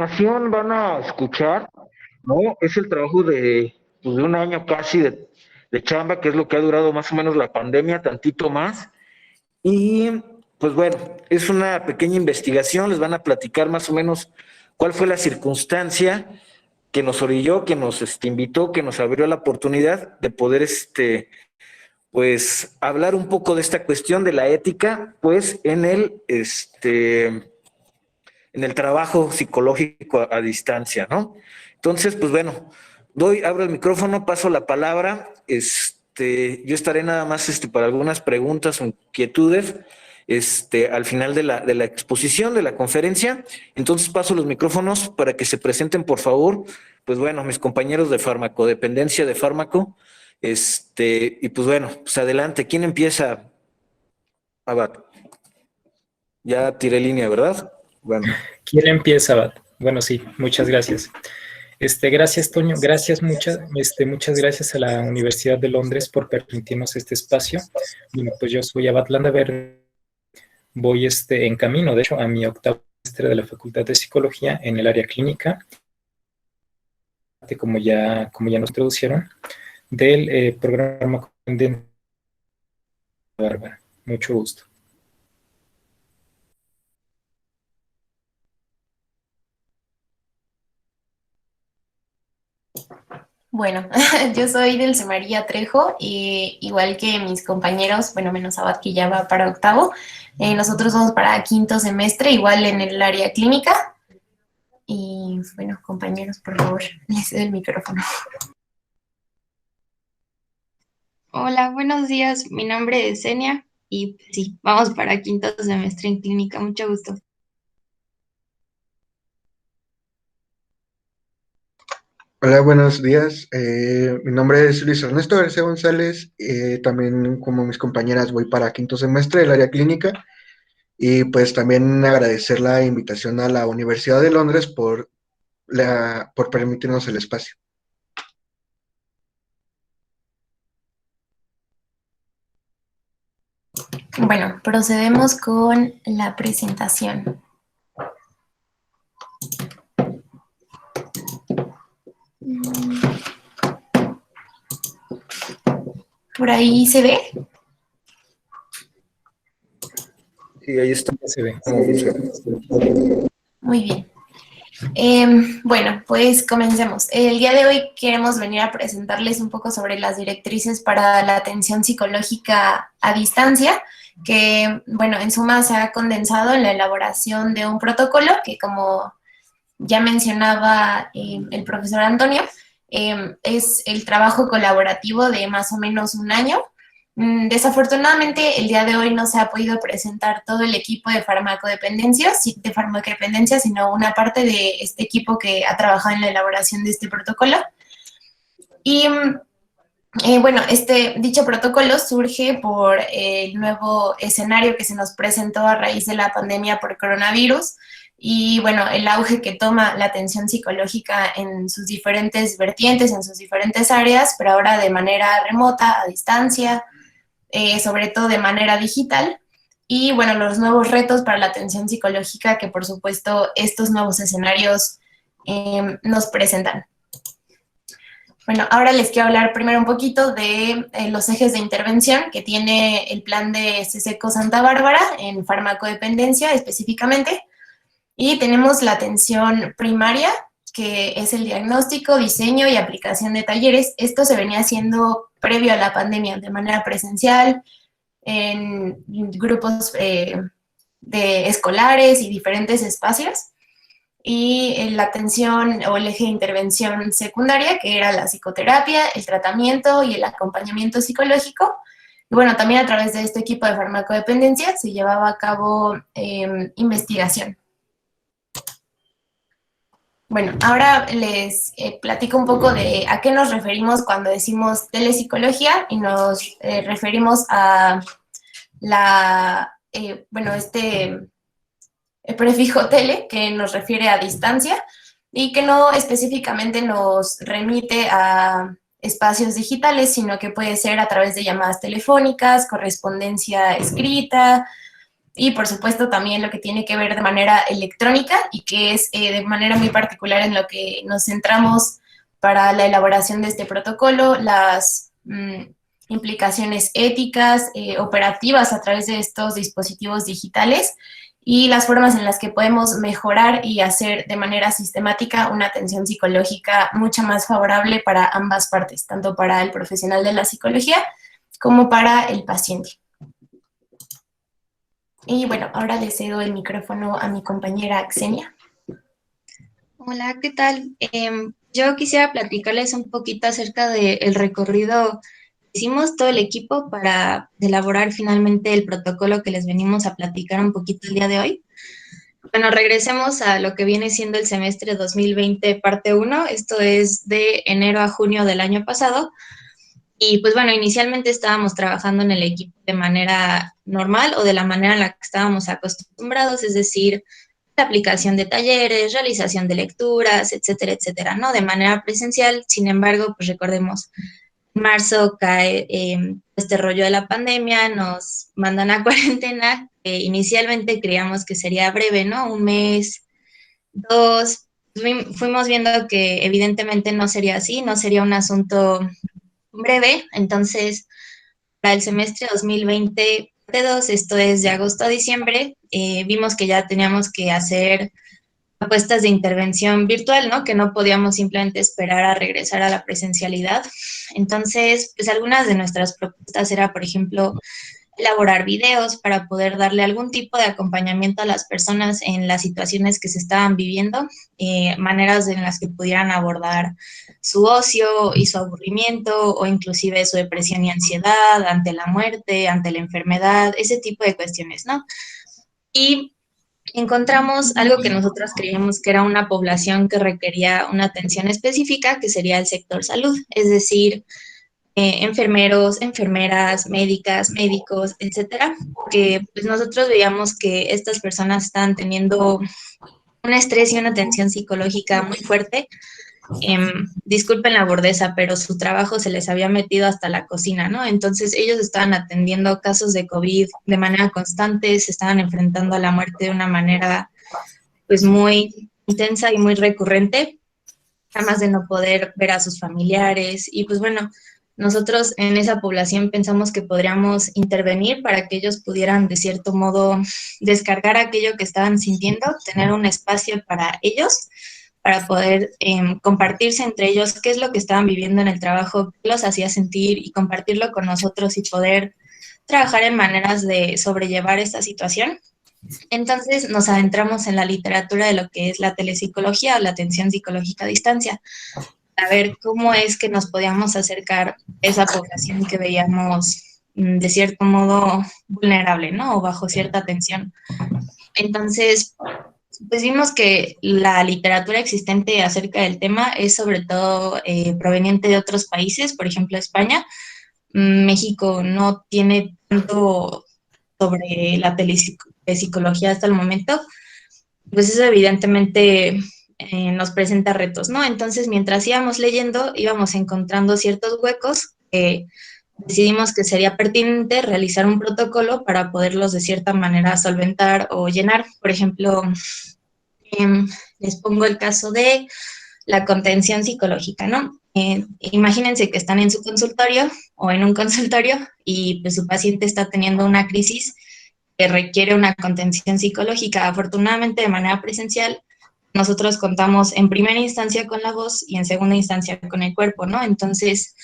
Continuación van a escuchar, ¿no? Es el trabajo pues, de un año casi de chamba, que es lo que ha durado más o menos la pandemia, tantito más. Y pues bueno, es una pequeña investigación, les van a platicar más o menos cuál fue la circunstancia que nos orilló, que nos invitó, que nos abrió la oportunidad de poder pues hablar un poco de esta cuestión de la ética, pues en el trabajo psicológico a distancia, ¿no? Entonces, pues bueno, abro el micrófono, paso la palabra, yo estaré nada más para algunas preguntas o inquietudes al final de la exposición, de la conferencia. Entonces paso los micrófonos para que se presenten, por favor, pues bueno, mis compañeros de farmacodependencia de fármaco, y pues bueno, pues adelante, ¿quién empieza? Abad. Ya tiré línea, ¿verdad? Bueno. ¿Quién empieza, Bat? Bueno, sí, muchas gracias. Gracias, Toño. Muchas gracias a la Universidad de Londres por permitirnos este espacio. Bueno, pues yo soy Abad Landaverde. Voy en camino, de hecho, a mi octavo semestre de la Facultad de Psicología en el área clínica, como ya nos introducieron, del programa de Bárbara. Mucho gusto. Bueno, yo soy Dulce María Trejo, y igual que mis compañeros, bueno, menos Abad que ya va para octavo, nosotros vamos para quinto semestre, igual en el área clínica. Y bueno, compañeros, por favor, les cedo el micrófono. Hola, buenos días. Mi nombre es Zenia y sí, vamos para quinto semestre en clínica. Mucho gusto. Hola, buenos días. Mi nombre es Luis Ernesto García González. También, como mis compañeras, voy para quinto semestre del área clínica. Y pues también agradecer la invitación a la Universidad de Londres por permitirnos el espacio. Bueno, procedemos con la presentación. ¿Por ahí se ve? Sí, ahí está. Se ve. Muy bien. Bueno, pues comencemos. El día de hoy queremos venir a presentarles un poco sobre las directrices para la atención psicológica a distancia, que, bueno, en suma se ha condensado en la elaboración de un protocolo que, como ya mencionaba el profesor Antonio, es el trabajo colaborativo de más o menos un año. Desafortunadamente, el día de hoy no se ha podido presentar todo el equipo de farmacodependencia, sino una parte de este equipo que ha trabajado en la elaboración de este protocolo. Y bueno, dicho protocolo surge por el nuevo escenario que se nos presentó a raíz de la pandemia por coronavirus y, bueno, el auge que toma la atención psicológica en sus diferentes vertientes, en sus diferentes áreas, pero ahora de manera remota, a distancia, sobre todo de manera digital, y bueno, los nuevos retos para la atención psicológica que, por supuesto, estos nuevos escenarios nos presentan. Bueno, ahora les quiero hablar primero un poquito de los ejes de intervención que tiene el plan de CSECO Santa Bárbara en farmacodependencia específicamente, y tenemos la atención primaria, que es el diagnóstico, diseño y aplicación de talleres. Esto se venía haciendo previo a la pandemia de manera presencial, en grupos de escolares y diferentes espacios. Y la atención o el eje de intervención secundaria, que era la psicoterapia, el tratamiento y el acompañamiento psicológico. Y bueno, también a través de este equipo de farmacodependencia se llevaba a cabo investigación. Bueno, ahora les platico un poco de a qué nos referimos cuando decimos telepsicología, y nos referimos a el prefijo tele, que nos refiere a distancia y que no específicamente nos remite a espacios digitales, sino que puede ser a través de llamadas telefónicas, correspondencia escrita, y por supuesto también lo que tiene que ver de manera electrónica y que es de manera muy particular en lo que nos centramos para la elaboración de este protocolo, las implicaciones éticas, operativas a través de estos dispositivos digitales y las formas en las que podemos mejorar y hacer de manera sistemática una atención psicológica mucho más favorable para ambas partes, tanto para el profesional de la psicología como para el paciente. Y bueno, ahora le cedo el micrófono a mi compañera Xenia. Hola, ¿qué tal? Yo quisiera platicarles un poquito acerca del recorrido que hicimos todo el equipo para elaborar finalmente el protocolo que les venimos a platicar un poquito el día de hoy. Bueno, regresemos a lo que viene siendo el semestre 2020, parte 1. Esto es de enero a junio del año pasado. Y pues bueno, inicialmente estábamos trabajando en el equipo de manera normal o de la manera en la que estábamos acostumbrados, es decir, la aplicación de talleres, realización de lecturas, etcétera, etcétera, ¿no? De manera presencial. Sin embargo, pues recordemos, en marzo cae este rollo de la pandemia, nos mandan a cuarentena, inicialmente creíamos que sería breve, ¿no? Un mes, dos, fuimos viendo que evidentemente no sería así, no sería un asunto breve, entonces para el semestre 2020-2, esto es de agosto a diciembre, vimos que ya teníamos que hacer propuestas de intervención virtual, ¿no? Que no podíamos simplemente esperar a regresar a la presencialidad. Entonces, pues algunas de nuestras propuestas era, por ejemplo, elaborar videos para poder darle algún tipo de acompañamiento a las personas en las situaciones que se estaban viviendo, maneras en las que pudieran abordar su ocio y su aburrimiento o inclusive su depresión y ansiedad ante la muerte, ante la enfermedad, ese tipo de cuestiones, ¿no? Y encontramos algo que nosotros creíamos que era una población que requería una atención específica, que sería el sector salud, es decir, enfermeros, enfermeras, médicas, médicos, etcétera, que pues nosotros veíamos que estas personas están teniendo un estrés y una tensión psicológica muy fuerte. Disculpen la bordeza, pero su trabajo se les había metido hasta la cocina, ¿no? Entonces ellos estaban atendiendo casos de COVID de manera constante, se estaban enfrentando a la muerte de una manera pues muy intensa y muy recurrente, además de no poder ver a sus familiares. Y pues bueno, nosotros en esa población pensamos que podríamos intervenir para que ellos pudieran de cierto modo descargar aquello que estaban sintiendo, tener un espacio para ellos, para poder compartirse entre ellos qué es lo que estaban viviendo en el trabajo, qué los hacía sentir y compartirlo con nosotros y poder trabajar en maneras de sobrellevar esta situación. Entonces nos adentramos en la literatura de lo que es la telepsicología o la atención psicológica a distancia, a ver cómo es que nos podíamos acercar a esa población que veíamos de cierto modo vulnerable, ¿no? O bajo cierta tensión. Entonces, pues vimos que la literatura existente acerca del tema es sobre todo proveniente de otros países, por ejemplo España. México no tiene tanto sobre la telepsicología hasta el momento, pues eso evidentemente nos presenta retos, ¿no? Entonces, mientras íbamos leyendo, íbamos encontrando ciertos huecos. Decidimos que sería pertinente realizar un protocolo para poderlos de cierta manera solventar o llenar. Por ejemplo, les pongo el caso de la contención psicológica, ¿no? Imagínense que están en su consultorio o en un consultorio y pues su paciente está teniendo una crisis que requiere una contención psicológica. Afortunadamente, de manera presencial, nosotros contamos en primera instancia con la voz y en segunda instancia con el cuerpo, ¿no? Entonces,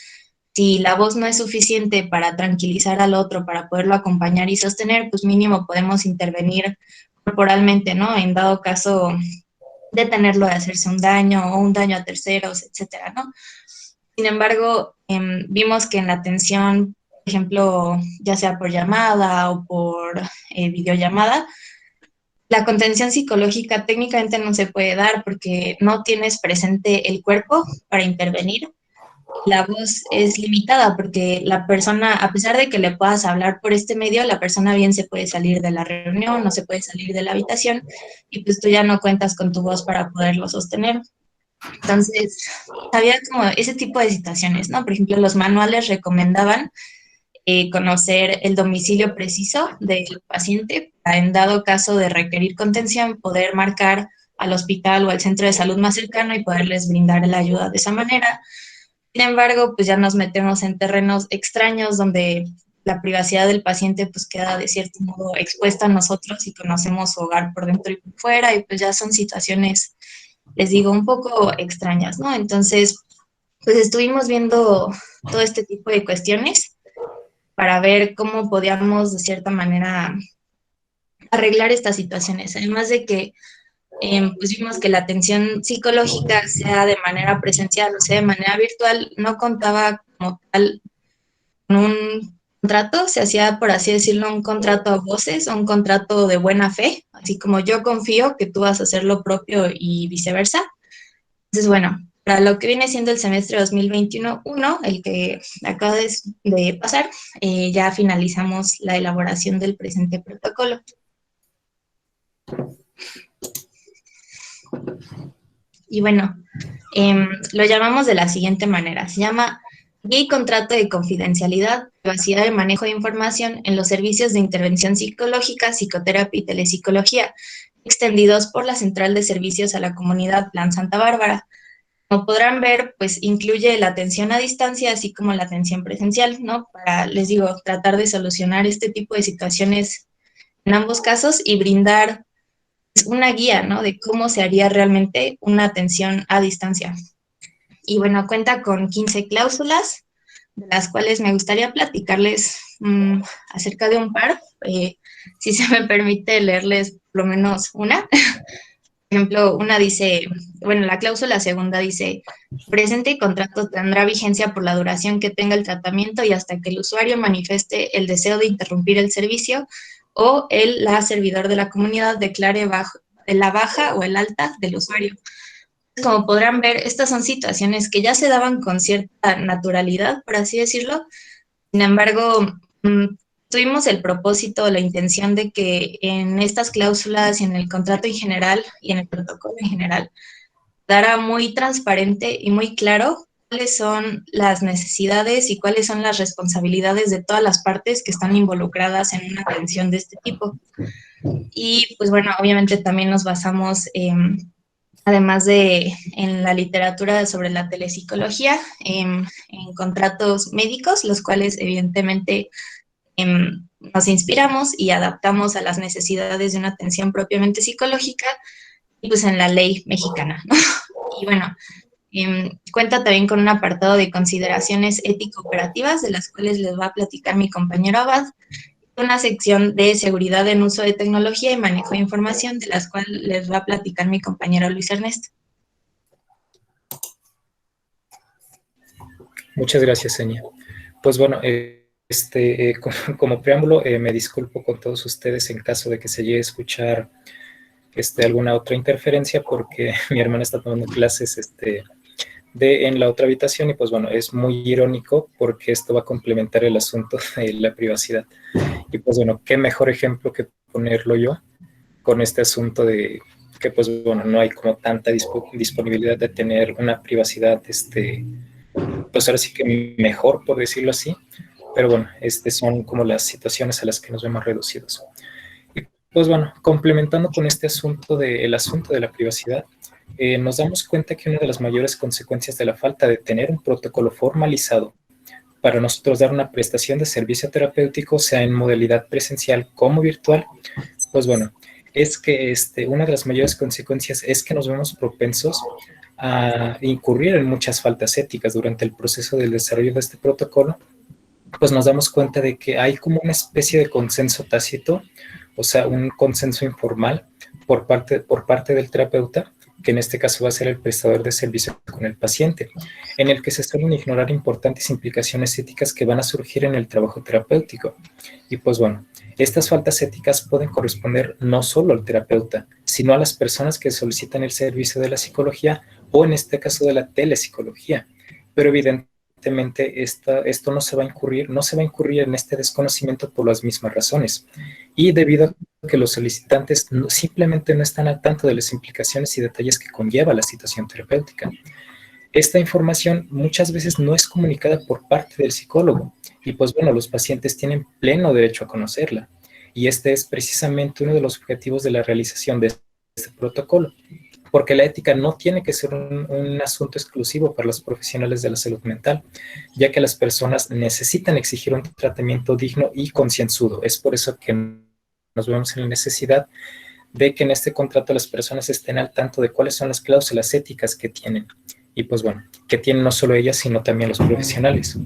si la voz no es suficiente para tranquilizar al otro, para poderlo acompañar y sostener, pues mínimo podemos intervenir corporalmente, ¿no? En dado caso detenerlo de hacerse un daño o un daño a terceros, etcétera, ¿no? Sin embargo, vimos que en la atención, por ejemplo, ya sea por llamada o por videollamada, la contención psicológica técnicamente no se puede dar porque no tienes presente el cuerpo para intervenir. La voz es limitada porque la persona, a pesar de que le puedas hablar por este medio, la persona bien se puede salir de la reunión, no se puede salir de la habitación y pues tú ya no cuentas con tu voz para poderlo sostener. Entonces, había como ese tipo de situaciones, ¿no? Por ejemplo, los manuales recomendaban conocer el domicilio preciso del paciente para, en dado caso de requerir contención, poder marcar al hospital o al centro de salud más cercano y poderles brindar la ayuda de esa manera. Sin embargo, pues ya nos metemos en terrenos extraños donde la privacidad del paciente pues queda de cierto modo expuesta a nosotros y conocemos su hogar por dentro y por fuera, y pues ya son situaciones, les digo, un poco extrañas, ¿no? Entonces, pues estuvimos viendo todo este tipo de cuestiones para ver cómo podíamos de cierta manera arreglar estas situaciones. Además de que pues vimos que la atención psicológica, sea de manera presencial o sea de manera virtual, no contaba como tal con un contrato, se hacía, por así decirlo, un contrato a voces o un contrato de buena fe, así como yo confío que tú vas a hacer lo propio y viceversa. Entonces, bueno, para lo que viene siendo el semestre 2021, el que acaba de pasar, ya finalizamos la elaboración del presente protocolo. Y bueno, lo llamamos de la siguiente manera. Se llama Guía y Contrato de Confidencialidad, Privacidad de Manejo de Información en los Servicios de Intervención Psicológica, Psicoterapia y Telepsicología, extendidos por la Central de Servicios a la Comunidad Plan Santa Bárbara. Como podrán ver, pues incluye la atención a distancia, así como la atención presencial, ¿no? Para, les digo, tratar de solucionar este tipo de situaciones en ambos casos y brindar una guía, ¿no? De cómo se haría realmente una atención a distancia. Y bueno, cuenta con 15 cláusulas, de las cuales me gustaría platicarles acerca de un par. Si se me permite leerles por lo menos una. Por ejemplo, una dice, bueno, la cláusula segunda dice: presente contrato tendrá vigencia por la duración que tenga el tratamiento y hasta que el usuario manifieste el deseo de interrumpir el servicio o la servidor de la comunidad declare la baja o el alta del usuario. Como podrán ver, estas son situaciones que ya se daban con cierta naturalidad, por así decirlo. Sin embargo, tuvimos el propósito, la intención de que en estas cláusulas y en el contrato en general y en el protocolo en general, dará muy transparente y muy claro cuáles son las necesidades y cuáles son las responsabilidades de todas las partes que están involucradas en una atención de este tipo. Y pues bueno, obviamente también nos basamos, además de en la literatura sobre la telepsicología, en contratos médicos, los cuales evidentemente nos inspiramos y adaptamos a las necesidades de una atención propiamente psicológica, y pues en la ley mexicana, ¿no? Y bueno, cuenta también con un apartado de consideraciones ético-operativas, de las cuales les va a platicar mi compañero Abad, una sección de seguridad en uso de tecnología y manejo de información, de las cuales les va a platicar mi compañero Luis Ernesto. Muchas gracias, Enia. Pues bueno, como preámbulo, me disculpo con todos ustedes en caso de que se llegue a escuchar alguna otra interferencia, porque mi hermana está tomando clases en la otra habitación, y pues bueno, es muy irónico porque esto va a complementar el asunto de la privacidad. Y pues bueno, qué mejor ejemplo que ponerlo yo con este asunto de que pues bueno, no hay como tanta disponibilidad de tener una privacidad, pues ahora sí que mejor, por decirlo así, pero bueno, son como las situaciones a las que nos vemos reducidos. Y pues bueno, complementando con este asunto el asunto de la privacidad, nos damos cuenta que una de las mayores consecuencias de la falta de tener un protocolo formalizado para nosotros dar una prestación de servicio terapéutico, sea en modalidad presencial como virtual, pues bueno, es que una de las mayores consecuencias es que nos vemos propensos a incurrir en muchas faltas éticas durante el proceso del desarrollo de este protocolo. Pues nos damos cuenta de que hay como una especie de consenso tácito, o sea, un consenso informal por parte del terapeuta, que en este caso va a ser el prestador de servicio con el paciente, en el que se suelen ignorar importantes implicaciones éticas que van a surgir en el trabajo terapéutico. Y pues bueno, estas faltas éticas pueden corresponder no solo al terapeuta, sino a las personas que solicitan el servicio de la psicología o en este caso de la telepsicología. Pero evidentemente esto no se va a incurrir en este desconocimiento por las mismas razones. Y debido a que los solicitantes simplemente no están al tanto de las implicaciones y detalles que conlleva la situación terapéutica. Esta información muchas veces no es comunicada por parte del psicólogo, Y pues bueno, los pacientes tienen pleno derecho a conocerla. Y este es precisamente uno de los objetivos de la realización de este protocolo, porque la ética no tiene que ser un asunto exclusivo para los profesionales de la salud mental, ya que las personas necesitan exigir un tratamiento digno y concienzudo. Es por eso que nos vemos en la necesidad de que en este contrato las personas estén al tanto de cuáles son las cláusulas éticas que tienen. Y pues bueno, que tienen no solo ellas, sino también los profesionales.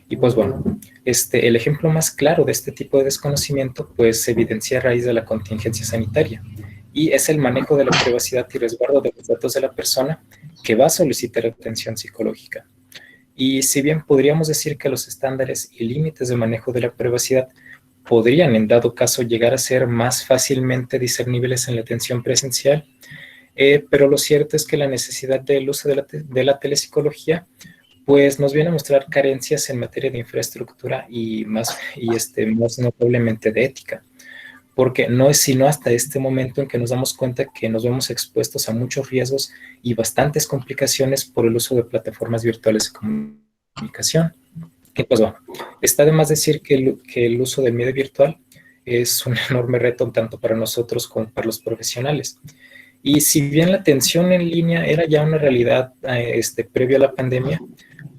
Y pues bueno, el ejemplo más claro de este tipo de desconocimiento pues se evidencia a raíz de la contingencia sanitaria, y es el manejo de la privacidad y resguardo de los datos de la persona que va a solicitar atención psicológica. Y si bien podríamos decir que los estándares y límites de manejo de la privacidad podrían en dado caso llegar a ser más fácilmente discernibles en la atención presencial, pero lo cierto es que la necesidad del uso de la telepsicología pues nos viene a mostrar carencias en materia de infraestructura y más notablemente de ética, porque no es sino hasta este momento en que nos damos cuenta que nos vemos expuestos a muchos riesgos y bastantes complicaciones por el uso de plataformas virtuales de comunicación. Y pues bueno, está de más decir que el uso del medio virtual es un enorme reto tanto para nosotros como para los profesionales. Y si bien la atención en línea era ya una realidad previo a la pandemia,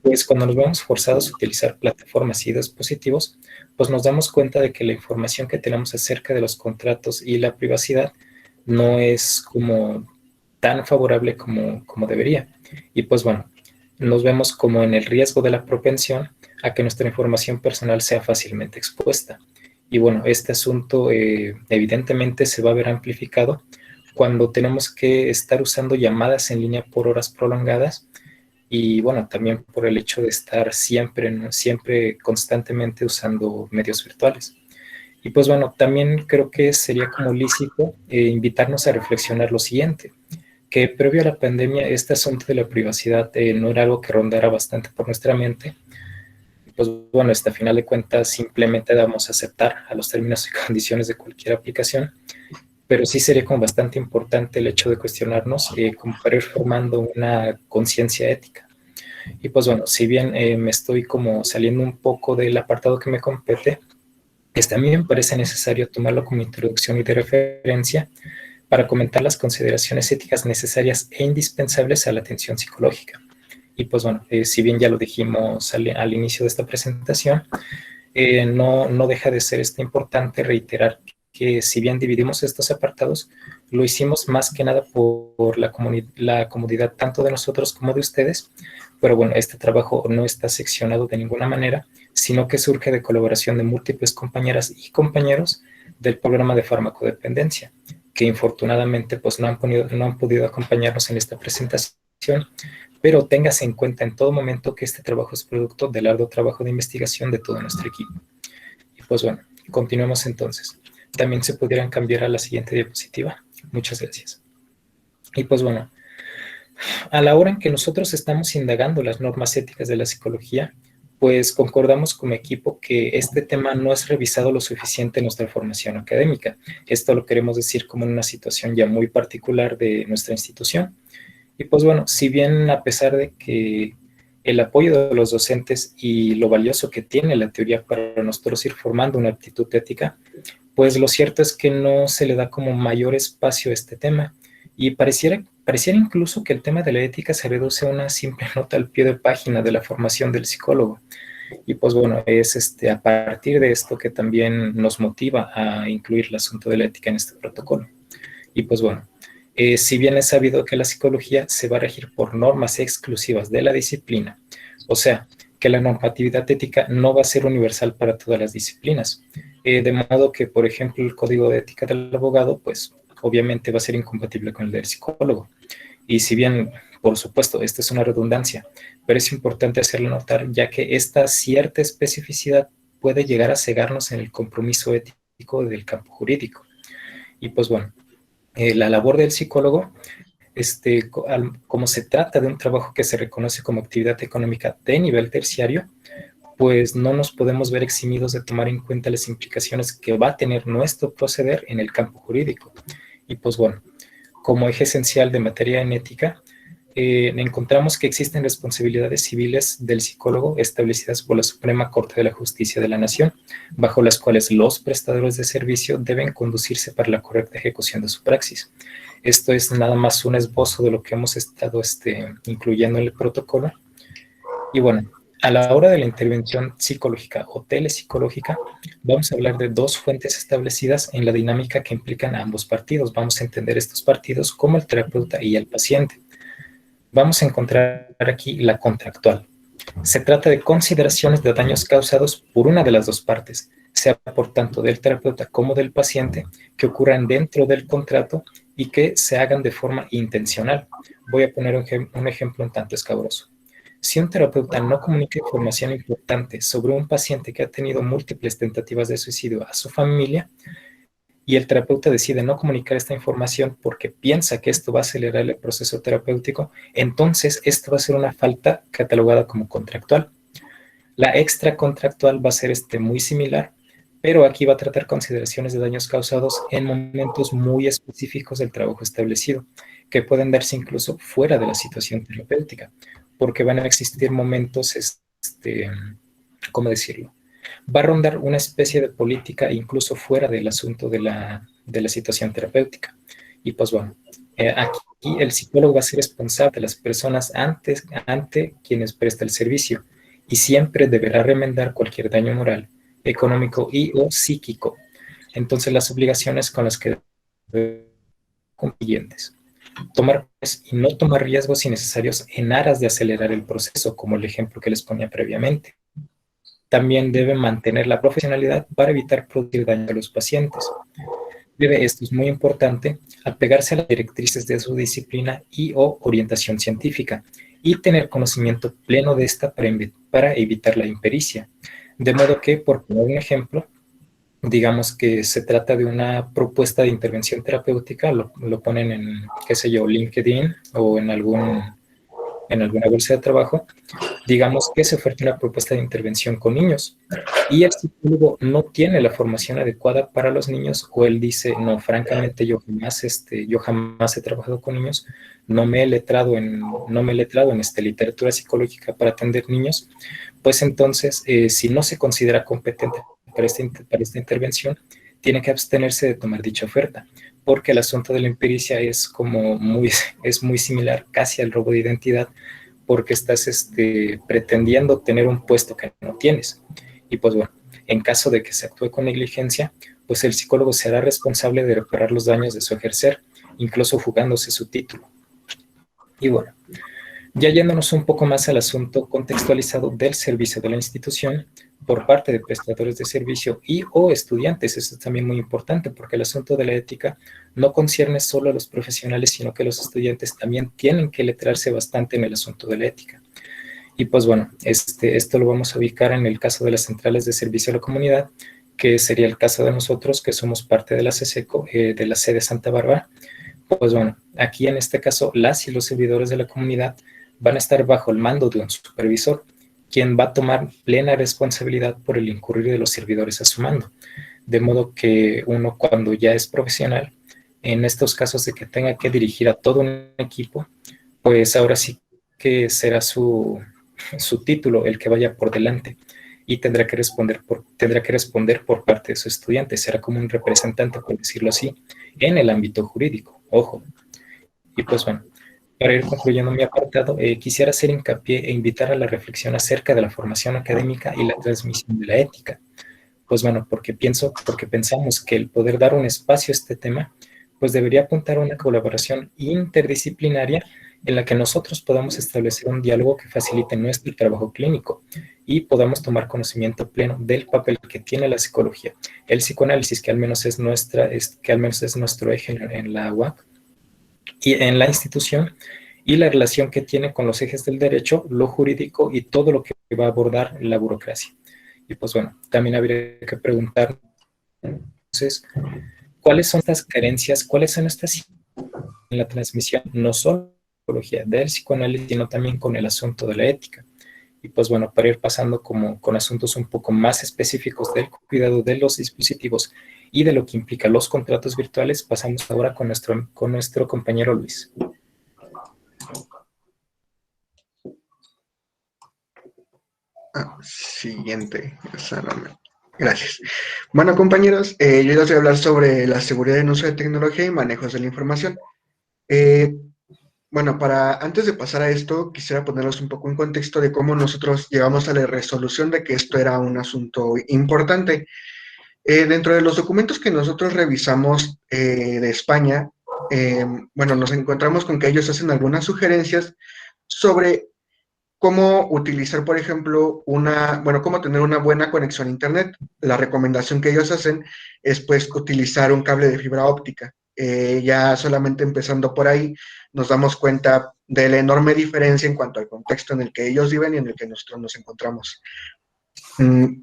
pues cuando nos vemos forzados a utilizar plataformas y dispositivos, pues nos damos cuenta de que la información que tenemos acerca de los contratos y la privacidad no es como tan favorable como debería. Y pues bueno, nos vemos como en el riesgo de la propensión a que nuestra información personal sea fácilmente expuesta. Y bueno, este asunto evidentemente se va a ver amplificado cuando tenemos que estar usando llamadas en línea por horas prolongadas, y bueno, también por el hecho de estar siempre constantemente usando medios virtuales. Y pues bueno, también creo que sería como lícito invitarnos a reflexionar lo siguiente, que previo a la pandemia este asunto de la privacidad no era algo que rondara bastante por nuestra mente. Pues bueno, hasta final de cuentas simplemente debemos aceptar a los términos y condiciones de cualquier aplicación, pero sí sería como bastante importante el hecho de cuestionarnos como para ir formando una conciencia ética. Y pues bueno, si bien me estoy como saliendo un poco del apartado que me compete, a mí me parece necesario tomarlo como introducción y de referencia para comentar las consideraciones éticas necesarias e indispensables a la atención psicológica. Y pues bueno, si bien ya lo dijimos al inicio de esta presentación, no deja de ser importante reiterar que si bien dividimos estos apartados, lo hicimos más que nada por la comodidad tanto de nosotros como de ustedes, pero bueno, este trabajo no está seccionado de ninguna manera, sino que surge de colaboración de múltiples compañeras y compañeros del programa de farmacodependencia, que infortunadamente pues no han podido acompañarnos en esta presentación, pero téngase en cuenta en todo momento que este trabajo es producto del arduo trabajo de investigación de todo nuestro equipo. Y pues bueno, continuemos entonces. También se pudieran cambiar a la siguiente diapositiva. Muchas gracias. Y pues bueno, a la hora en que nosotros estamos indagando las normas éticas de la psicología, pues concordamos como equipo que este tema no es revisado lo suficiente en nuestra formación académica. Esto lo queremos decir como en una situación ya muy particular de nuestra institución. Y pues bueno, si bien a pesar de que el apoyo de los docentes y lo valioso que tiene la teoría para nosotros ir formando una actitud ética, pues lo cierto es que no se le da como mayor espacio a este tema, y pareciera incluso que el tema de la ética se reduce a una simple nota al pie de página de la formación del psicólogo. Y pues bueno, es a partir de esto que también nos motiva a incluir el asunto de la ética en este protocolo. Y pues bueno, si bien es sabido que la psicología se va a regir por normas exclusivas de la disciplina, o sea, que la normatividad ética no va a ser universal para todas las disciplinas, de modo que, por ejemplo, el código de ética del abogado, pues obviamente va a ser incompatible con el del psicólogo. Y si bien, por supuesto, esta es una redundancia, pero es importante hacerlo notar, ya que esta cierta especificidad puede llegar a cegarnos en el compromiso ético del campo jurídico. Y pues bueno, la labor del psicólogo, como se trata de un trabajo que se reconoce como actividad económica de nivel terciario, pues no nos podemos ver eximidos de tomar en cuenta las implicaciones que va a tener nuestro proceder en el campo jurídico. Y pues bueno, como eje esencial de materia en ética, encontramos que existen responsabilidades civiles del psicólogo establecidas por la Suprema Corte de la Justicia de la Nación, bajo las cuales los prestadores de servicio deben conducirse para la correcta ejecución de su praxis. Esto es nada más un esbozo de lo que hemos estado incluyendo en el protocolo. Y bueno, a la hora de la intervención psicológica o telepsicológica, vamos a hablar de dos fuentes establecidas en la dinámica que implican a ambos partidos. Vamos a entender estos partidos como el terapeuta y el paciente. Vamos a encontrar aquí la contractual. Se trata de consideraciones de daños causados por una de las dos partes, sea por tanto del terapeuta como del paciente, que ocurran dentro del contrato y que se hagan de forma intencional. Voy a poner un ejemplo un tanto escabroso. Si un terapeuta no comunica información importante sobre un paciente que ha tenido múltiples tentativas de suicidio a su familia, y el terapeuta decide no comunicar esta información porque piensa que esto va a acelerar el proceso terapéutico, entonces esto va a ser una falta catalogada como contractual. La extracontractual va a ser muy similar, pero aquí va a tratar consideraciones de daños causados en momentos muy específicos del trabajo establecido, que pueden darse incluso fuera de la situación terapéutica, porque van a existir momentos, ¿cómo decirlo? Va a rondar una especie de política incluso fuera del asunto de la situación terapéutica. Y pues bueno, aquí el psicólogo va a ser responsable de las personas ante quienes presta el servicio y siempre deberá remendar cualquier daño moral, económico y o psíquico. Entonces las obligaciones con las que son siguientes: tomar y no tomar riesgos innecesarios en aras de acelerar el proceso, como el ejemplo que les ponía previamente. También debe mantener la profesionalidad para evitar producir daño a los pacientes. Debe, esto es muy importante, apegarse a las directrices de su disciplina y o orientación científica y tener conocimiento pleno de esta para evitar la impericia. De modo que, por poner un ejemplo, digamos que se trata de una propuesta de intervención terapéutica, lo ponen en, qué sé yo, LinkedIn o en alguna bolsa de trabajo. Digamos que se oferta una propuesta de intervención con niños y el psicólogo no tiene la formación adecuada para los niños, o él dice, no, francamente yo jamás he trabajado con niños, no me he letrado en literatura psicológica para atender niños. Pues entonces, si no se considera competente para esta intervención, tiene que abstenerse de tomar dicha oferta, porque el asunto de la impericia es muy similar casi al robo de identidad, porque estás pretendiendo tener un puesto que no tienes. Y pues bueno, en caso de que se actúe con negligencia, pues el psicólogo será responsable de reparar los daños de su ejercer, incluso jugándose su título. Y bueno, ya yéndonos un poco más al asunto contextualizado del servicio de la institución por parte de prestadores de servicio y o estudiantes, eso es también muy importante, porque el asunto de la ética no concierne solo a los profesionales, sino que los estudiantes también tienen que letrarse bastante en el asunto de la ética. Y pues bueno, esto lo vamos a ubicar en el caso de las centrales de servicio a la comunidad, que sería el caso de nosotros, que somos parte de la CESECO, de la sede Santa Bárbara. Pues bueno, aquí en este caso, las y los servidores de la comunidad van a estar bajo el mando de un supervisor, quien va a tomar plena responsabilidad por el incurrir de los servidores a su mando. De modo que uno, cuando ya es profesional, en estos casos de que tenga que dirigir a todo un equipo, pues ahora sí que será su título el que vaya por delante y tendrá que responder por parte de su estudiante. Será como un representante, por decirlo así, en el ámbito jurídico. Ojo. Y pues bueno, para ir concluyendo mi apartado, quisiera hacer hincapié e invitar a la reflexión acerca de la formación académica y la transmisión de la ética. Pues bueno, porque pensamos que el poder dar un espacio a este tema, pues debería apuntar a una colaboración interdisciplinaria en la que nosotros podamos establecer un diálogo que facilite nuestro trabajo clínico y podamos tomar conocimiento pleno del papel que tiene la psicología, el psicoanálisis, que al menos es nuestro eje en la UAP y en la institución, y la relación que tiene con los ejes del derecho, lo jurídico y todo lo que va a abordar la burocracia. Y pues bueno, también habría que preguntar, entonces, ¿cuáles son estas carencias? ¿Cuáles son estas en la transmisión? No solo del psicoanálisis, sino también con el asunto de la ética. Y pues bueno, para ir pasando con asuntos un poco más específicos del cuidado de los dispositivos y de lo que implica los contratos virtuales, pasamos ahora con nuestro compañero Luis. Siguiente. Gracias. Bueno, compañeros, yo les voy a hablar sobre la seguridad en uso de tecnología y manejos de la información. Bueno, antes de pasar a esto, quisiera ponerlos un poco en contexto de cómo nosotros llegamos a la resolución de que esto era un asunto importante. Dentro de los documentos que nosotros revisamos de España, bueno, nos encontramos con que ellos hacen algunas sugerencias sobre cómo utilizar, por ejemplo, cómo tener una buena conexión a Internet. La recomendación que ellos hacen es, pues, utilizar un cable de fibra óptica. Ya solamente empezando por ahí, nos damos cuenta de la enorme diferencia en cuanto al contexto en el que ellos viven y en el que nosotros nos encontramos.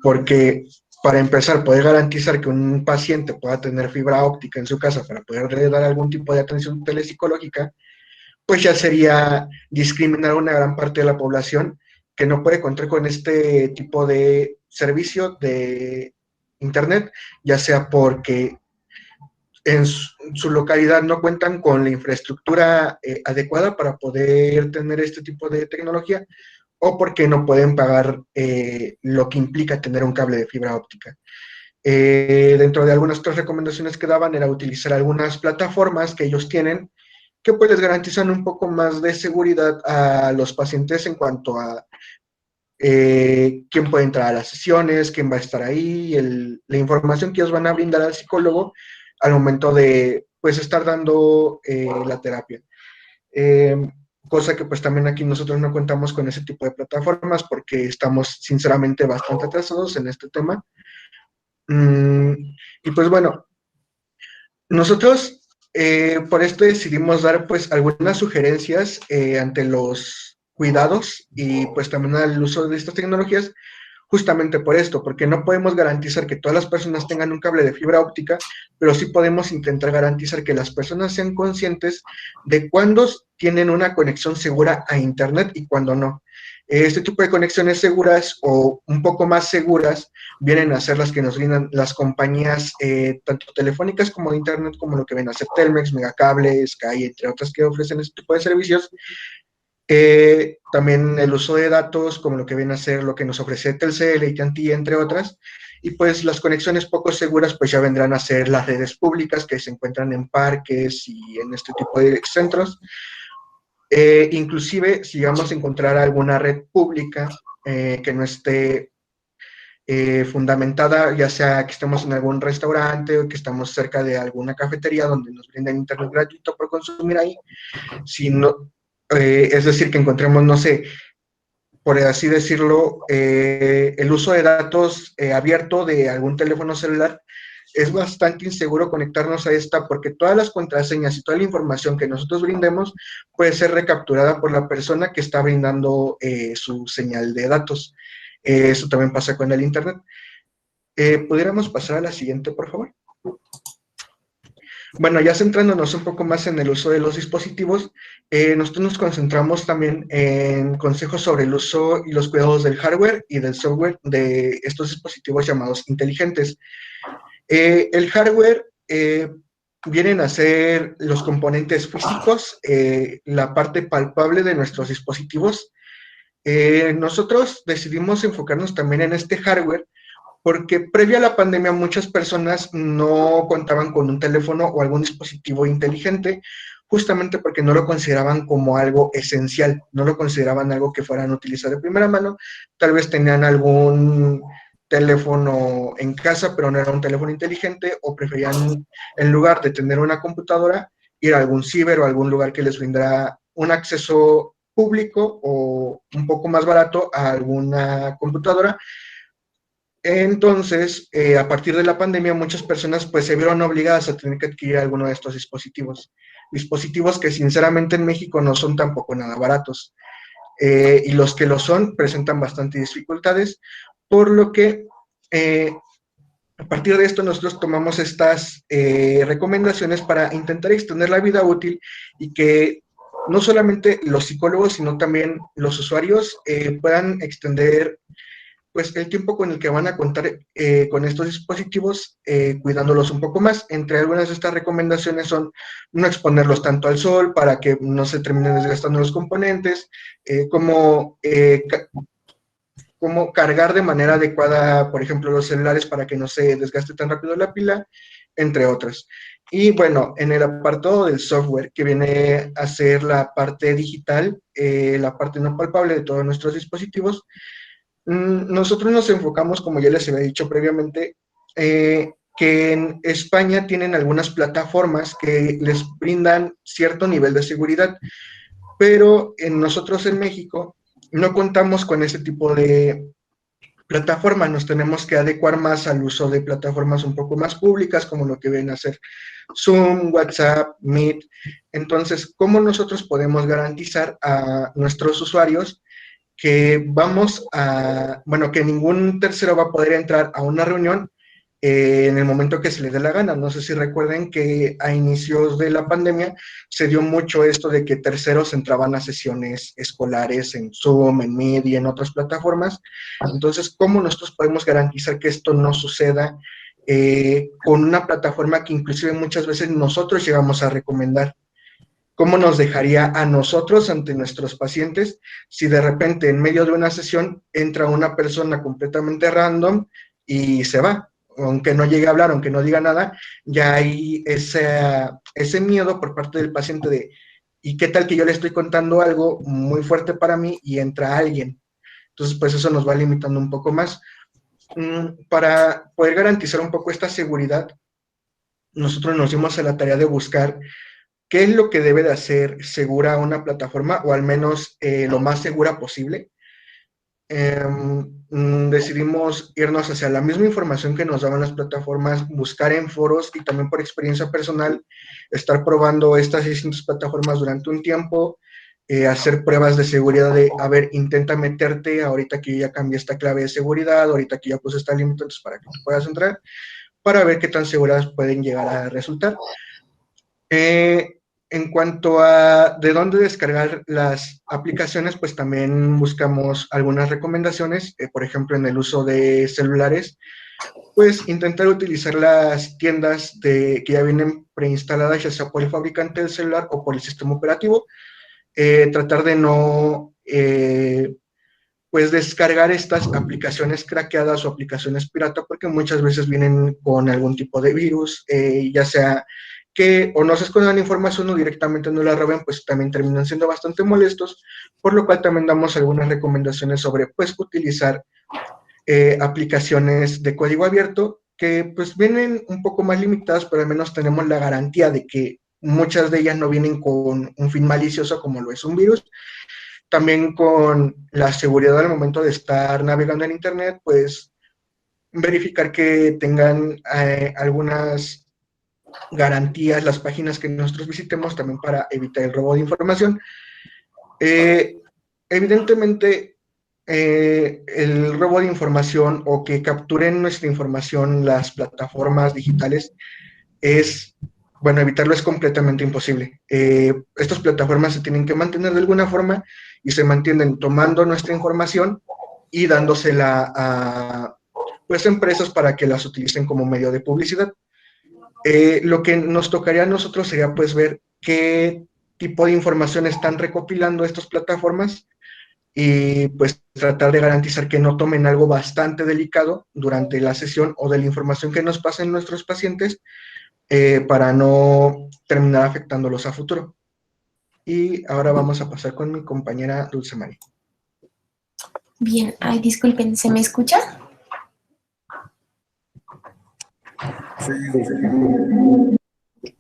Porque, para empezar, poder garantizar que un paciente pueda tener fibra óptica en su casa para poderle dar algún tipo de atención telepsicológica, pues ya sería discriminar a una gran parte de la población que no puede contar con este tipo de servicio de Internet, ya sea porque en su localidad no cuentan con la infraestructura adecuada para poder tener este tipo de tecnología, o porque no pueden pagar lo que implica tener un cable de fibra óptica. Dentro de algunas otras recomendaciones que daban era utilizar algunas plataformas que ellos tienen, que pues les garantizan un poco más de seguridad a los pacientes en cuanto a quién puede entrar a las sesiones, quién va a estar ahí, la información que ellos van a brindar al psicólogo al momento de, pues, estar dando la terapia. Cosa que pues también aquí nosotros no contamos con ese tipo de plataformas porque estamos sinceramente bastante atrasados en este tema. Y pues bueno, nosotros por esto decidimos dar pues algunas sugerencias ante los cuidados y pues también al uso de estas tecnologías, justamente por esto, porque no podemos garantizar que todas las personas tengan un cable de fibra óptica, pero sí podemos intentar garantizar que las personas sean conscientes de cuándo tienen una conexión segura a Internet y cuándo no. Este tipo de conexiones seguras o un poco más seguras vienen a ser las que nos brindan las compañías tanto telefónicas como de Internet, como lo que ven a ser Telmex, Megacable, Sky, entre otras que ofrecen este tipo de servicios. También el uso de datos, como lo que viene a ser lo que nos ofrece Telcel, AT&T, entre otras. Y pues las conexiones poco seguras pues ya vendrán a ser las redes públicas que se encuentran en parques y en este tipo de centros. Inclusive, si vamos a encontrar alguna red pública que no esté fundamentada, ya sea que estemos en algún restaurante o que estamos cerca de alguna cafetería donde nos brinden internet gratuito por consumir ahí, si no, es decir, que encontremos, no sé, por así decirlo, el uso de datos abierto de algún teléfono celular, es bastante inseguro conectarnos a esta porque todas las contraseñas y toda la información que nosotros brindemos puede ser recapturada por la persona que está brindando su señal de datos. Eso también pasa con el Internet. ¿Pudiéramos pasar a la siguiente, por favor? Bueno, ya centrándonos un poco más en el uso de los dispositivos, nosotros nos concentramos también en consejos sobre el uso y los cuidados del hardware y del software de estos dispositivos llamados inteligentes. El hardware vienen a ser los componentes físicos, la parte palpable de nuestros dispositivos. Nosotros decidimos enfocarnos también en este hardware porque previo a la pandemia muchas personas no contaban con un teléfono o algún dispositivo inteligente, justamente porque no lo consideraban como algo esencial, no lo consideraban algo que fueran a utilizar de primera mano. Tal vez tenían algún teléfono en casa, pero no era un teléfono inteligente, o preferían, en lugar de tener una computadora, ir a algún ciber o algún lugar que les brindara un acceso público o un poco más barato a alguna computadora. Entonces, a partir de la pandemia, muchas personas pues se vieron obligadas a tener que adquirir alguno de estos dispositivos. Dispositivos que sinceramente en México no son tampoco nada baratos. Y los que lo son presentan bastantes dificultades, por lo que a partir de esto nosotros tomamos estas recomendaciones para intentar extender la vida útil y que no solamente los psicólogos, sino también los usuarios puedan extender pues el tiempo con el que van a contar con estos dispositivos, cuidándolos un poco más. Entre algunas de estas recomendaciones son no exponerlos tanto al sol para que no se terminen desgastando los componentes, como cómo cargar de manera adecuada, por ejemplo, los celulares para que no se desgaste tan rápido la pila, entre otras. Y bueno, en el apartado del software, que viene a ser la parte digital, la parte no palpable de todos nuestros dispositivos, nosotros nos enfocamos, como ya les había dicho previamente, que en España tienen algunas plataformas que les brindan cierto nivel de seguridad, pero nosotros en México no contamos con ese tipo de plataforma, nos tenemos que adecuar más al uso de plataformas un poco más públicas, como lo que vienen a ser Zoom, WhatsApp, Meet. Entonces, ¿cómo nosotros podemos garantizar a nuestros usuarios que que ningún tercero va a poder entrar a una reunión en el momento que se les dé la gana? No sé si recuerden que a inicios de la pandemia se dio mucho esto de que terceros entraban a sesiones escolares en Zoom, en Meet y en otras plataformas. Entonces, ¿cómo nosotros podemos garantizar que esto no suceda con una plataforma que inclusive muchas veces nosotros llegamos a recomendar? ¿Cómo nos dejaría a nosotros ante nuestros pacientes si de repente en medio de una sesión entra una persona completamente random y se va? Aunque no llegue a hablar, aunque no diga nada, ya hay ese miedo por parte del paciente de, ¿y qué tal que yo le estoy contando algo muy fuerte para mí y entra alguien? Entonces, pues eso nos va limitando un poco más. Para poder garantizar un poco esta seguridad, nosotros nos dimos a la tarea de buscar qué es lo que debe de hacer segura una plataforma, o al menos lo más segura posible. Decidimos irnos hacia la misma información que nos daban las plataformas, buscar en foros y también por experiencia personal, estar probando estas distintas plataformas durante un tiempo, hacer pruebas de seguridad de, a ver, intenta meterte, ahorita que yo ya cambié esta clave de seguridad, ahorita que ya puse esta límite para que puedas entrar, para ver qué tan seguras pueden llegar a resultar. En cuanto a de dónde descargar las aplicaciones, pues también buscamos algunas recomendaciones, por ejemplo, en el uso de celulares, pues intentar utilizar las tiendas que ya vienen preinstaladas, ya sea por el fabricante del celular o por el sistema operativo, tratar de no, pues descargar estas aplicaciones craqueadas o aplicaciones pirata, porque muchas veces vienen con algún tipo de virus, ya sea que o no se escondan información o directamente no la roben, pues también terminan siendo bastante molestos, por lo cual también damos algunas recomendaciones sobre, pues, utilizar aplicaciones de código abierto, que pues vienen un poco más limitadas, pero al menos tenemos la garantía de que muchas de ellas no vienen con un fin malicioso como lo es un virus. También con la seguridad al momento de estar navegando en Internet, pues verificar que tengan algunas garantías las páginas que nosotros visitemos, también para evitar el robo de información. Evidentemente, el robo de información o que capturen nuestra información las plataformas digitales bueno, evitarlo es completamente imposible. Estas plataformas se tienen que mantener de alguna forma y se mantienen tomando nuestra información y dándosela a, pues, empresas para que las utilicen como medio de publicidad. Lo que nos tocaría a nosotros sería, pues, ver qué tipo de información están recopilando estas plataformas y pues tratar de garantizar que no tomen algo bastante delicado durante la sesión o de la información que nos pasen nuestros pacientes, para no terminar afectándolos a futuro. Y ahora vamos a pasar con mi compañera Dulce María. Bien, ay, disculpen, ¿se me escucha?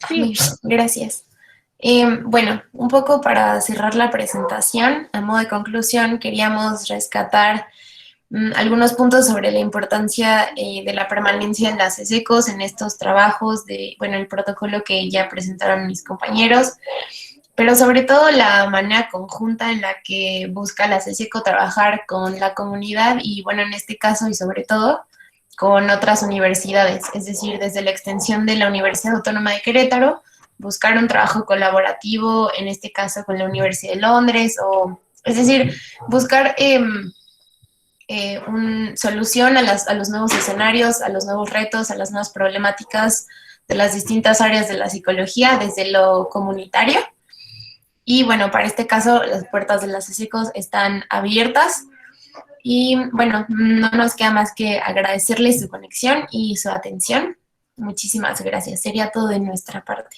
Sí. Gracias. Bueno, un poco para cerrar la presentación, a modo de conclusión, queríamos rescatar algunos puntos sobre la importancia de la permanencia en las ESECOS en estos trabajos el protocolo que ya presentaron mis compañeros, pero sobre todo la manera conjunta en la que busca la ESECO trabajar con la comunidad y, bueno, en este caso y sobre todo con otras universidades, es decir, desde la extensión de la Universidad Autónoma de Querétaro, buscar un trabajo colaborativo, en este caso con la Universidad de Londres, es decir, buscar una solución a los nuevos escenarios, a los nuevos retos, a las nuevas problemáticas de las distintas áreas de la psicología desde lo comunitario. Y bueno, para este caso, las puertas de las ESECOS están abiertas. Y bueno, no nos queda más que agradecerles su conexión y su atención. Muchísimas gracias. Sería todo de nuestra parte.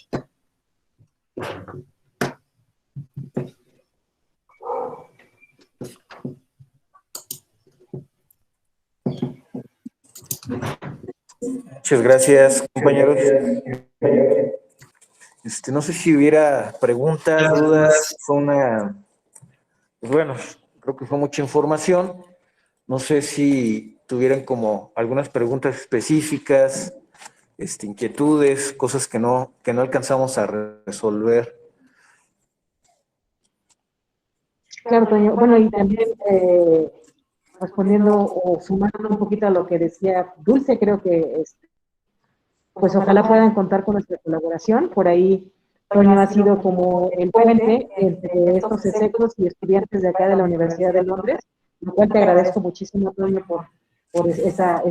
Muchas gracias, compañeros. No sé si hubiera preguntas, dudas. Pues bueno, creo que fue mucha información. No sé si tuvieran como algunas preguntas específicas, inquietudes, cosas que no alcanzamos a resolver. Claro, Toño. Bueno, y también respondiendo o sumando un poquito a lo que decía Dulce, creo que pues ojalá puedan contar con nuestra colaboración. Por ahí Toño ha sido como el puente entre estos execos y estudiantes de acá de la Universidad de Londres, lo cual te agradezco muchísimo, Toño, por esa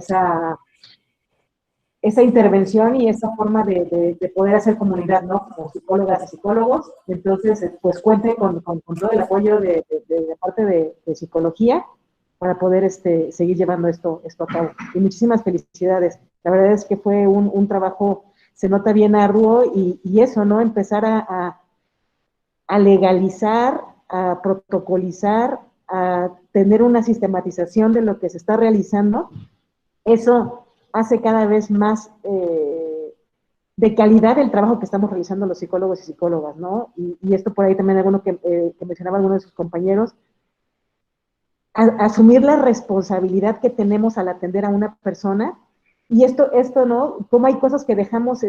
intervención y esa forma de poder hacer comunidad, ¿no? Como psicólogas y psicólogos. Entonces, pues cuente con todo el apoyo de la parte de psicología para poder seguir llevando esto a cabo. Y muchísimas felicidades. La verdad es que fue un trabajo, se nota bien arduo y eso, ¿no? Empezar a legalizar, a protocolizar, a tener una sistematización de lo que se está realizando. Eso hace cada vez más de calidad el trabajo que estamos realizando los psicólogos y psicólogas, ¿no? Y esto por ahí también alguno que mencionaba alguno de sus compañeros, asumir la responsabilidad que tenemos al atender a una persona, y esto ¿no? Como hay cosas que dejamos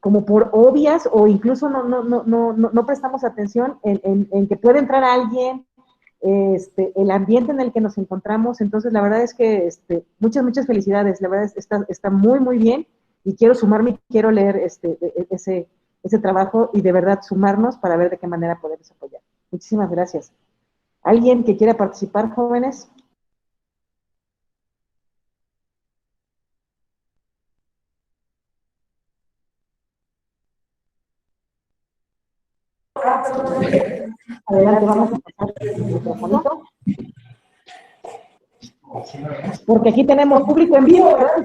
como por obvias, o incluso no prestamos atención en que puede entrar alguien, el ambiente en el que nos encontramos. Entonces la verdad es que muchas felicidades, la verdad está muy, muy bien, y quiero sumarme y quiero leer ese trabajo y de verdad sumarnos para ver de qué manera podemos apoyar. Muchísimas gracias. ¿Alguien que quiera participar, jóvenes? Adelante, vamos a pasar el microfonito. Porque aquí tenemos público en vivo, ¿verdad?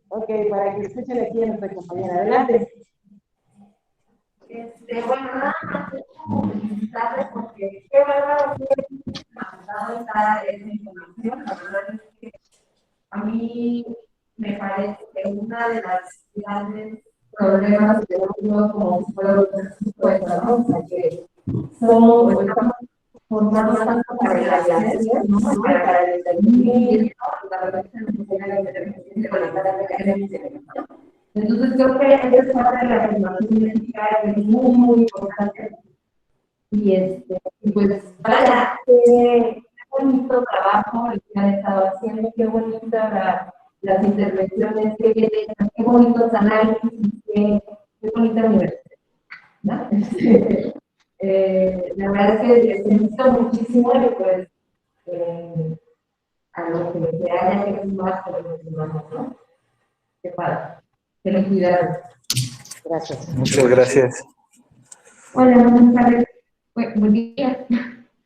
Ok, para que escuchen aquí a nuestra compañera. Adelante. Bueno, nada más felicitarles porque qué bárbaro que mandado esa información. La verdad es que a mí me parece que una de las grandes problemas que uno como psicólogo encuentra, ¿no? O sea, que estamos formando tanto para la ciencia, ¿no? Para el entendimiento, la verdad es que nos enseña la inteligencia con la academia. Entonces creo que esa parte de la formación identitaria es muy, muy importante. Y pues vaya, qué bonito trabajo el que han estado haciendo, qué bonitas las intervenciones, qué bonitos análisis, qué bonita universidad, ¿no? La verdad es que les felicito muchísimo y pues a lo que se haya que sumar por los demás, ¿no? Qué padre. Felicidades. Gracias. Muchas gracias. Hola, buenas tardes. Buen día.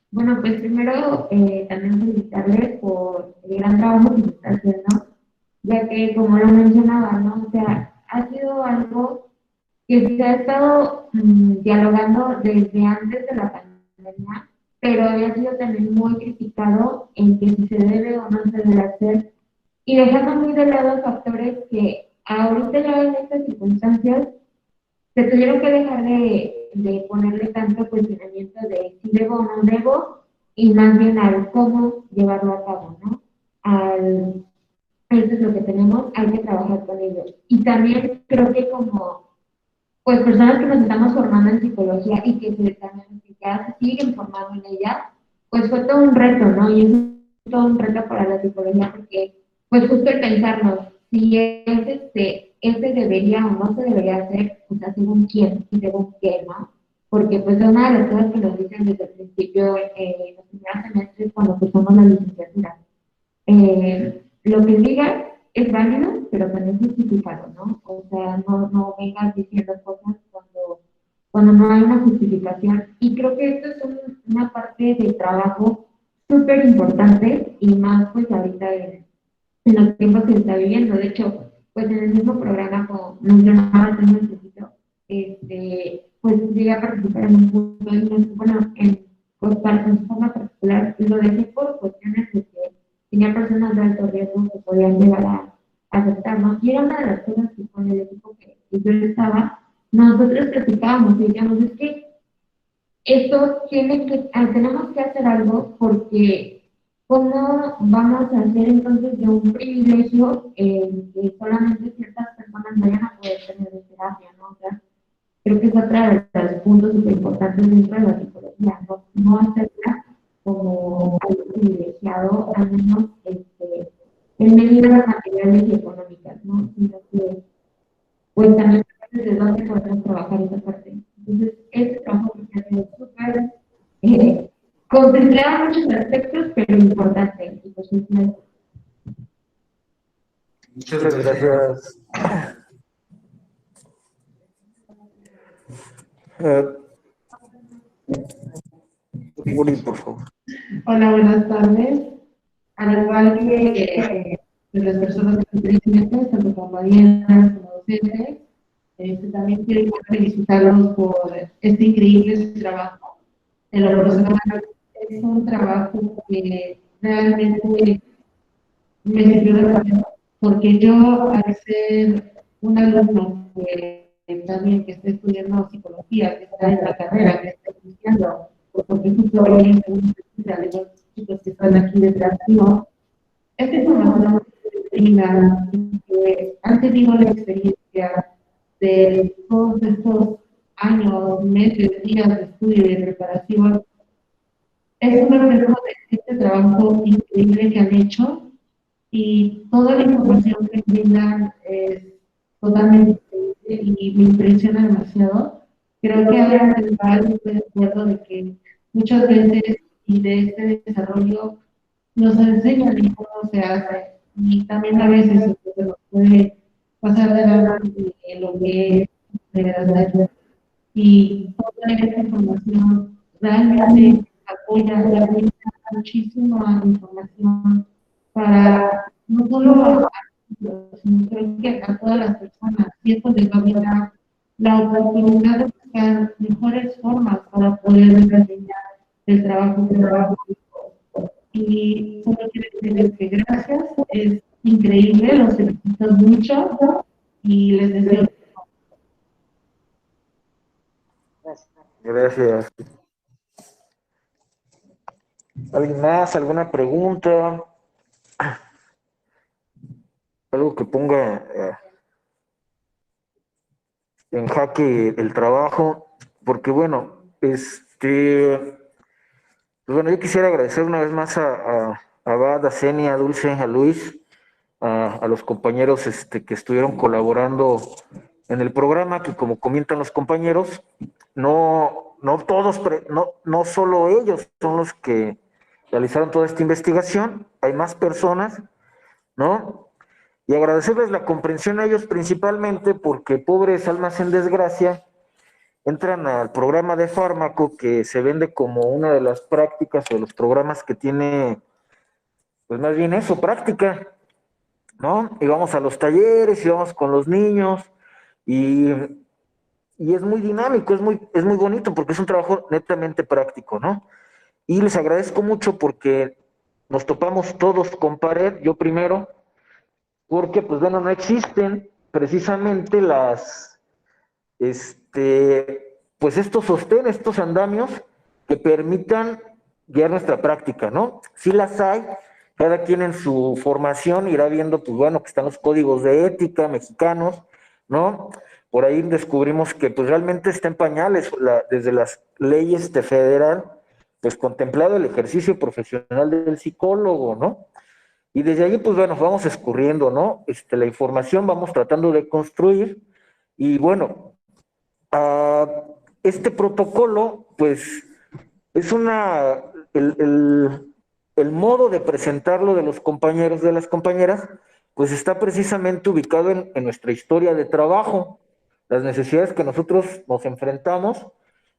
Bueno, pues primero también felicitarles por el gran trabajo que se está haciendo, ya que como lo mencionaba, ¿no? O sea, ha sido algo que se ha estado dialogando desde antes de la pandemia, pero había sido también muy criticado en que si se debe o no se debe hacer, y dejando muy de lado factores que ahorita ya en estas circunstancias se tuvieron que dejar de ponerle tanto cuestionamiento de si debo o no debo, y más bien al cómo llevarlo a cabo, ¿no? Eso es lo que tenemos, hay que trabajar con ellos. Y también creo que como pues personas que nos estamos formando en psicología y también que ya se siguen formando en ella, pues fue todo un reto, ¿no? Y es todo un reto para la psicología porque pues justo el pensarnos si este debería o no se debería hacer, o sea, según quién y según qué, ¿no? Porque pues es una de las cosas que nos dicen desde el principio, en los primeros semestres cuando cursamos la licenciatura. Lo que digas es válido, pero también justificado, ¿no? O sea, no vengas diciendo cosas cuando no hay una justificación. Y creo que esto es una parte del trabajo súper importante y más pues ahorita en los tiempos que se está viviendo. De hecho, pues en el mismo programa, como mencionaba hace un poquito, pues llegué a participar en un punto, bueno, pues para en forma particular, lo dejé por cuestiones de que tenía personas de alto riesgo que podían llegar a aceptar, ¿no? Y era una de las cosas que con el equipo que yo estaba, nosotros platicábamos y decíamos, es que esto tenemos que hacer algo porque ¿cómo vamos a hacer entonces de un privilegio que solamente ciertas personas vayan a poder tener de terapia, ¿no? O sea, creo que es otra de los puntos súper importantes dentro de la psicología, no hacerla como algo privilegiado, al menos en medidas materiales y económicas, ¿no? Sino que, pues también desde dónde podemos trabajar esa parte. Entonces, este trabajo que ha sido súper concentrado en muchos aspectos, pero importante. Y pues, Muchas gracias. Uri, por favor. hola, buenas tardes. Al igual que las personas que utilizan tanto compañeras como docentes, también quiero felicitarlos por este increíble trabajo. En lo personal, es un trabajo que realmente me sirvió de mucho, porque yo, al ser un alumno que también que está estudiando psicología, que está en la carrera, que está estudiando, porque justo hoy en segundo semestre, los chicos que están aquí detrás mío, esta información que han tenido la experiencia de todos estos años, meses, días de estudio y de preparación, es un reflejo de este trabajo increíble que han hecho y toda la información que brindan es totalmente increíble y me impresiona demasiado. Creo que ahora estoy de acuerdo de que muchas veces y de este desarrollo nos enseñan y cómo se hace y también a veces se nos puede pasar de la lo que es de verdad y toda esta información realmente apoya y brinda muchísima información para no solo a nosotros, sino creo que a todas las personas, y esto les va a brindar la oportunidad de buscar mejores formas para poder desempeñar el trabajo. Y solo quiero decirles que gracias, es increíble, los felicito mucho y les deseo. Gracias. ¿Alguien más? ¿Alguna pregunta? Algo que ponga en jaque el trabajo, porque bueno, pues bueno, yo quisiera agradecer una vez más a Bad, a Zenia, a Dulce, a Luis, a los compañeros que estuvieron colaborando en el programa, que como comentan los compañeros, no todos, no solo ellos son los que realizaron toda esta investigación, hay más personas, ¿no? Y agradecerles la comprensión a ellos principalmente porque pobres almas en desgracia entran al programa de fármaco que se vende como una de las prácticas o de los programas que tiene, pues más bien eso, práctica, ¿no? Y vamos a los talleres y vamos con los niños y, y es muy dinámico, es muy bonito porque es un trabajo netamente práctico, ¿no? Y les agradezco mucho porque nos topamos todos con pared, yo primero, porque pues bueno, no existen precisamente pues estos sostenes, estos andamios que permitan guiar nuestra práctica, ¿no? Sí las hay, cada quien en su formación irá viendo, pues bueno, que están los códigos de ética mexicanos, ¿no? Por ahí descubrimos que pues realmente está en pañales, desde las leyes de federal, pues contemplado el ejercicio profesional del psicólogo, ¿no? Y desde allí, pues bueno, vamos escurriendo, ¿no? La información vamos tratando de construir y bueno, este protocolo, pues, es el modo de presentarlo de los compañeros, de las compañeras, pues está precisamente ubicado en nuestra historia de trabajo, las necesidades que nosotros nos enfrentamos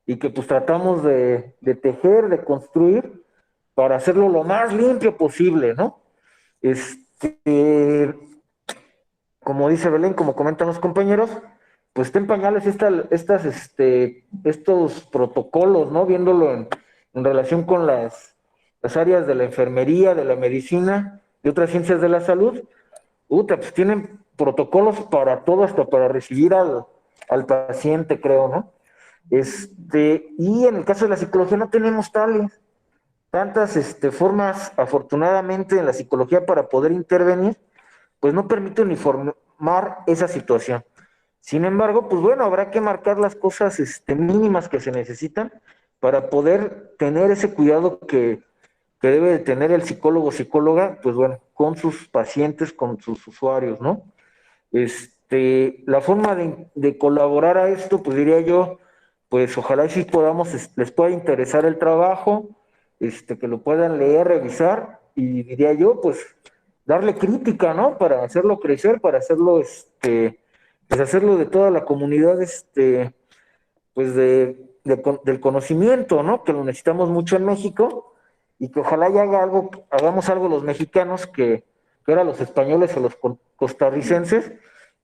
y que pues tratamos de tejer, de construir para hacerlo lo más limpio posible, ¿no? Como dice Belén, como comentan los compañeros, pues está en pañales estos protocolos, ¿no? Viéndolo en relación con las áreas de la enfermería, de la medicina, de otras ciencias de la salud. Pues tienen protocolos para todo, hasta para recibir al paciente, creo, ¿no? Y en el caso de la psicología no tenemos tantas formas, afortunadamente, en la psicología para poder intervenir, pues no permite uniformar esa situación. Sin embargo, pues bueno, habrá que marcar las cosas mínimas que se necesitan para poder tener ese cuidado que debe de tener el psicólogo o psicóloga, pues bueno, con sus pacientes, con sus usuarios, ¿no? La forma de colaborar a esto, pues diría yo, pues ojalá y sí les pueda interesar el trabajo, que lo puedan leer, revisar, y diría yo, pues darle crítica, ¿no? Para hacerlo crecer, para hacerlo, pues hacerlo de toda la comunidad, pues del conocimiento, ¿no? Que lo necesitamos mucho en México, y que ojalá ya hagamos algo los mexicanos que ahora los españoles o los costarricenses,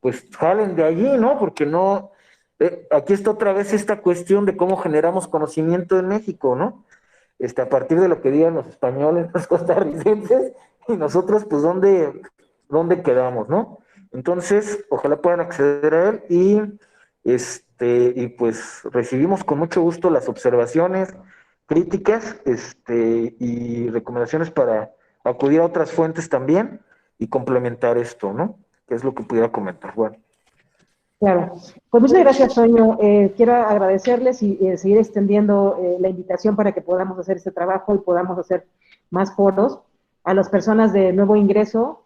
pues jalen de allí, ¿no? Porque no, aquí está otra vez esta cuestión de cómo generamos conocimiento en México, ¿no? A partir de lo que digan los españoles, los costarricenses, y nosotros, pues, ¿dónde quedamos, no? Entonces, ojalá puedan acceder a él y pues recibimos con mucho gusto las observaciones, críticas, y recomendaciones para acudir a otras fuentes también y complementar esto, ¿no? Que es lo que pudiera comentar. Bueno. Claro. Pues muchas gracias, Toño. Quiero agradecerles y seguir extendiendo la invitación para que podamos hacer este trabajo y podamos hacer más foros a las personas de nuevo ingreso.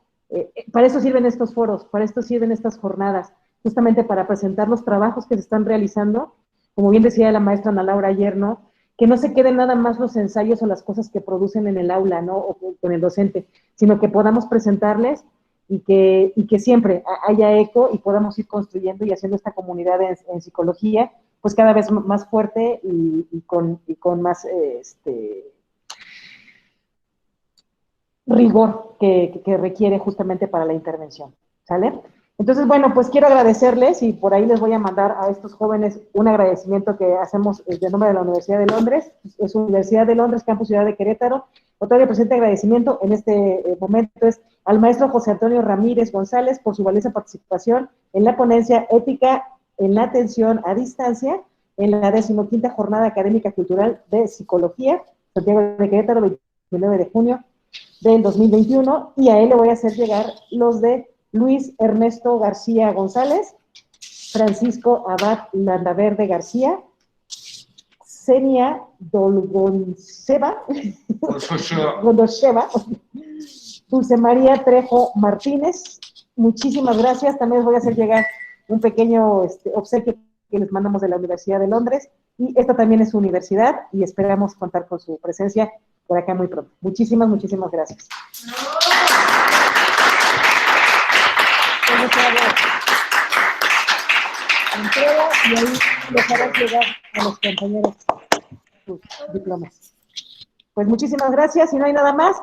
Para eso sirven estos foros, para esto sirven estas jornadas, justamente para presentar los trabajos que se están realizando, como bien decía la maestra Ana Laura ayer, ¿no? Que no se queden nada más los ensayos o las cosas que producen en el aula, ¿no? O con el docente, sino que podamos presentarles y que siempre haya eco y podamos ir construyendo y haciendo esta comunidad en psicología, pues cada vez más fuerte y con más rigor que requiere justamente para la intervención, ¿sale? Entonces, bueno, pues quiero agradecerles y por ahí les voy a mandar a estos jóvenes un agradecimiento que hacemos de nombre de la Universidad de Londres, es Universidad de Londres, Campus Ciudad de Querétaro. Otro presente agradecimiento en este momento es al maestro José Antonio Ramírez González por su valiosa participación en la ponencia ética en la atención a distancia en la 15ª Jornada Académica Cultural de Psicología, Santiago de Querétaro, 29 de junio del 2021, y a él le voy a hacer llegar los de Luis Ernesto García González, Francisco Abad Landaverde García, Xenia Dolgonzeva, Dulce María Trejo Martínez. Muchísimas gracias. También les voy a hacer llegar un pequeño obsequio que les mandamos de la Universidad de Londres. Y esta también es su universidad y esperamos contar con su presencia por acá muy pronto. Muchísimas gracias. Entrega y ahí les harán llegar a los compañeros sus diplomas. Pues muchísimas gracias. Si no hay nada más,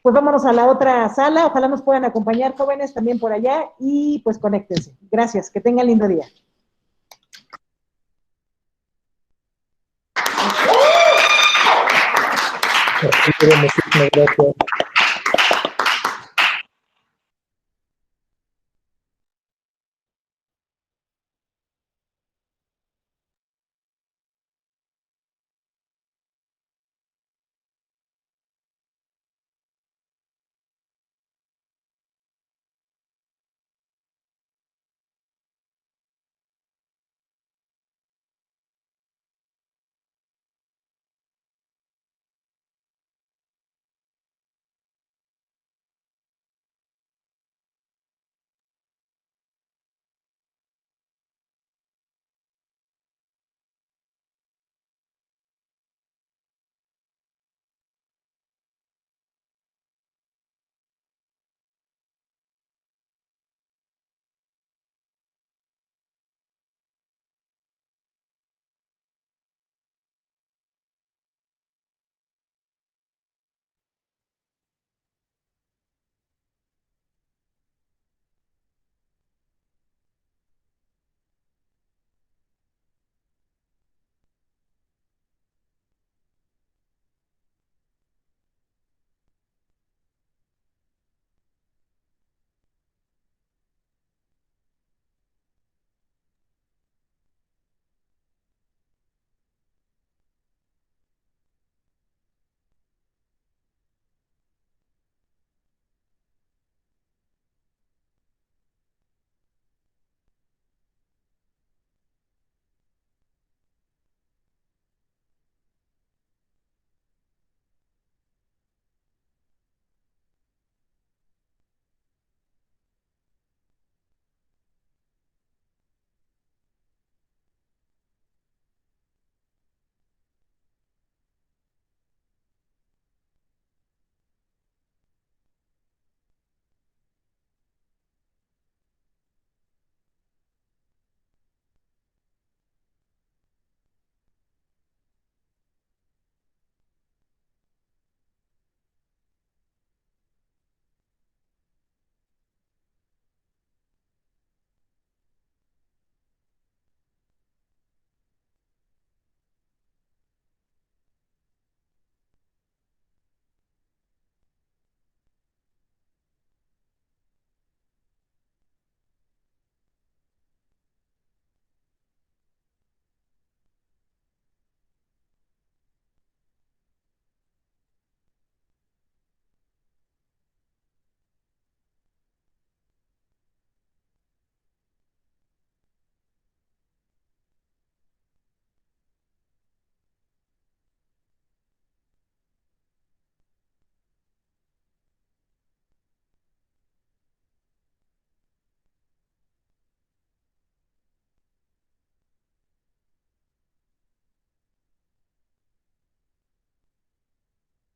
pues vámonos a la otra sala. Ojalá nos puedan acompañar jóvenes también por allá y pues conéctense. Gracias. Que tengan lindo día. Muchísimas gracias.